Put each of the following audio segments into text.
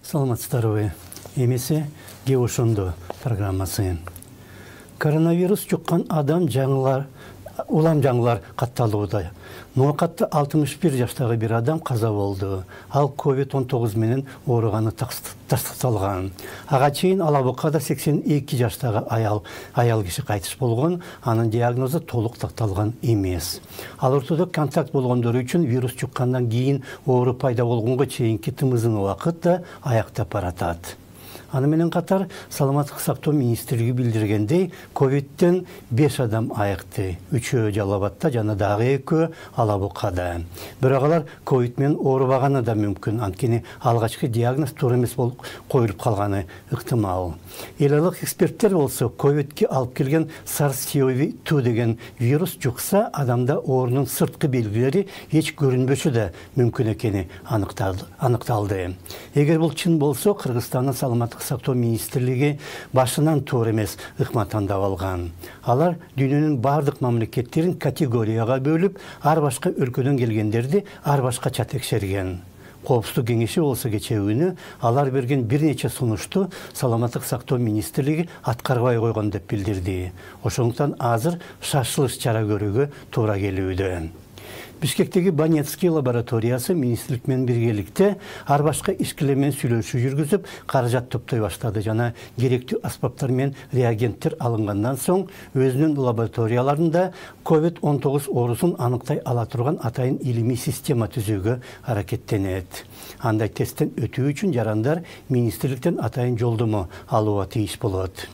Саламатсыздарбы. Эмесе Геошондо программасы. Коронавирус жұққан адам улам жаңылар қатталуыда. Нуақатты 61 жаштағы бір адам қаза болды. Ал COVID-19 менен орығаны тастықталған. Аға чейін Алабұқада 82 жаштағы аял киши қайтыш болған, анын диагнозы толық тақталған емес. Ал ортодық контакт болғандар үшін вирус жұққандан кейін оры пайда болғанға чейінки тымызын уақытта аяқта паратады. Анымен қатар Саламаттық сақтау министрлігі білдіргендей, ковидтен 5 адам айықты, 3-і Жалабатта жана дағы 2 Алабұқада. Бірағалар ковидмен орыбағаны да мүмкін, анткени алғашқы диагноз тур эмес болып қойылып қалғаны ықтимал. Елалық эксперттер болса, ковидке алып келген SARS-CoV-2 деген вирус жұқса, адамда орынын сыртқы белгілері еш көрінбөші де мүмкін екені анықталды. Егер бұл чын болса, Қырғызстанның Саламаттық сақтау министрлігі башынан тур емес ықматандап алған. Алар дүниенің бардық мамлекеттерін категорияға бөліп, арбашқа өлкөдөн келгендерді арбашқа текшерген. Коопсуздук кеңеши болса кечеүнү алар берген бир нече сунушту Саламаттык сактоо министрлиги аткарбай койгон деп билдирди. Ошондуктан азыр шашылыш чара көрүүгө туура келүүдө. Бишкектеги Банецкий лабораториясы министрликмен биргеликте ар башка ишкилермен сүйлөшүү жүргүзүп, каражат топтой баштады жана керектүү аспаптар менен реагенттер алынгандан соң өзүнүн лабораторияларында COVID-19 оорусун аныктай ала турган атайын илимий система түзүүгө аракеттенет. Андай тесттен өтүү үчүн жарандар министрликтен атайын жолдомо алууга тийиш болот.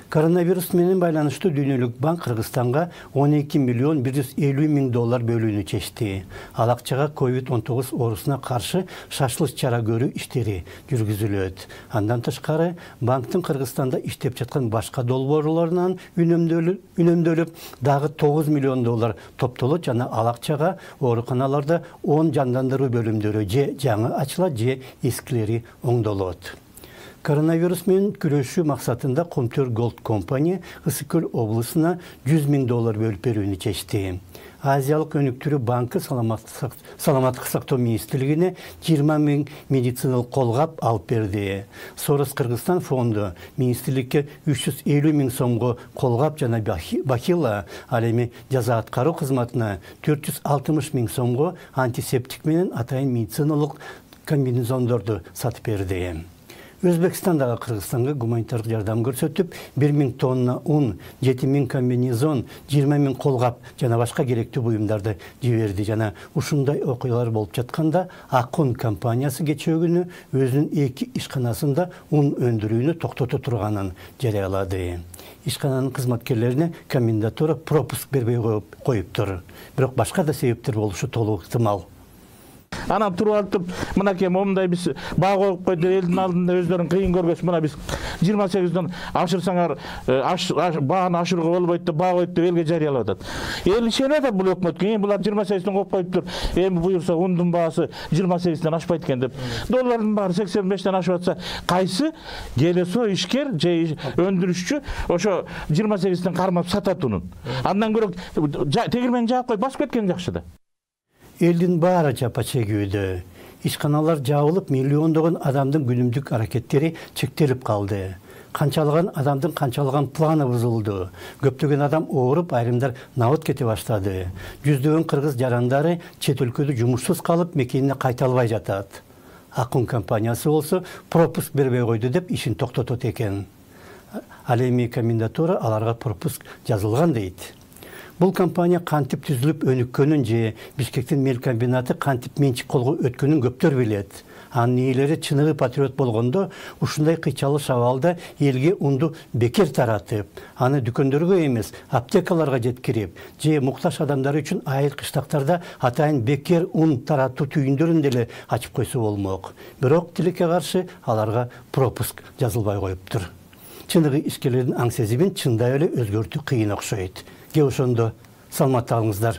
Коронавирус менен байланыштуу Дүйнөлүк банк Кыргызстанга 12 миллион 150 миң доллар бөлүүнү чечти. Ал акчага COVID-19 оорусуна каршы шашылыш чара көрүү иштери жүргүзүлөт. Андан тышкары банктын Кыргызстанда иштеп жаткан башка долбоорлорунан үнөмдөлүп, дагы 9 миллион доллар топтолот жана ал акчага ооруканаларда 10 жандандыруу бөлүмдөрү же жаңы ачылат же эскилери оңдолот. Коронавирус менен күрөшүү максатында Комтөр Голд компания Ысык-Көл облусуна 100 миң доллар бөлүп берүүнү чечти. Азиялык өнүктүрүү банкы Саламаттык сактоо министрлигине 20 миң медициналык колгап алып берди. Сорос Кыргызстан фонду министрликке 350 миң сомго колгап жана бахила, ал эми жаза аткаруу кызматына 460 миң сомго антисептик менен атайын медициналык комбинезондорду сатып берди. Өзбекстандагы Кыргызстанга гуманитардык жардам көрсөтүп, 1 миң тонна un, 7 миң комбинезон, 20 миң колгап жана башка керектүү буюмдарды жиберди жана ушундай окуялар болуп жатканда Акун компаниясы кечээ күнү өзүнүн 2 ишканасында un өндүрүүнү токтото турганын жарыялады. Ишкананын кызматкерлерине комендатура пропуск бербей коюптур. Бирок башка да себептер болушу толук ыктымал. Анам туруп алып, мынакей момундай биз баа коюп койду, элдин алдында өздөрүн кыйын көргөч, мына биз 28ден ашырсаңар, бааны ашырууга болбойт деп баа коюп деп элге жарыялап атат. Эл ишенет да бул өкмөткө, булар 28ден коюп коюптур. Эми буюрса ундун баасы 28ден ашпайт экен деп. Доллардын баары 85ден ашып атса, кайсы келесо ишкер же өндүрүшчү ошо 28ден кармап сатат унун. Андан көрө тегирмен жаап коюп басып кеткен жакшы да. Элдин баары жапа чегүүдө. Ишканалар жабылып, миллиондогон адамдын күнүмдүк аракеттери чектелип калды. Канчалаган адамдын канчалаган планы бузулду. Көптөгөн адам ооруп, айрымдар навыт кете баштады. Жүздөгөн кыргыз жарандары чет өлкөдө жумушсуз калып, мекенине кайта албай жатат. Акун компаниясы болсо пропуск бербей койду деп ишин токтотот экен. Ал эми комендатура аларга пропуск жазылган дейт. Бұл компания кантип түзүлүп өнүккөнүн же Бишкектин мел комбинаты кантип менчик колго өткөнүн көптөр билет. Анын ээлери чыныгы патриот болгондо ушундай кыйчалуу абалда элге унду бекер таратып, аны дүкөндөргө эмес, аптекаларга жеткирип, же муктаж адамдар үчүн айыл кыштактарда атайын бекер ун таратуу түйүндөрүн деле ачып койсо болмок. Бирок тилекке каршы аларга пропуск жазылбай коюптур. Чыныгы ишкерлердин аң сезимин чындай эле өзгөртүү кыйын окшойт. Ошондо саламатта калыңыздар.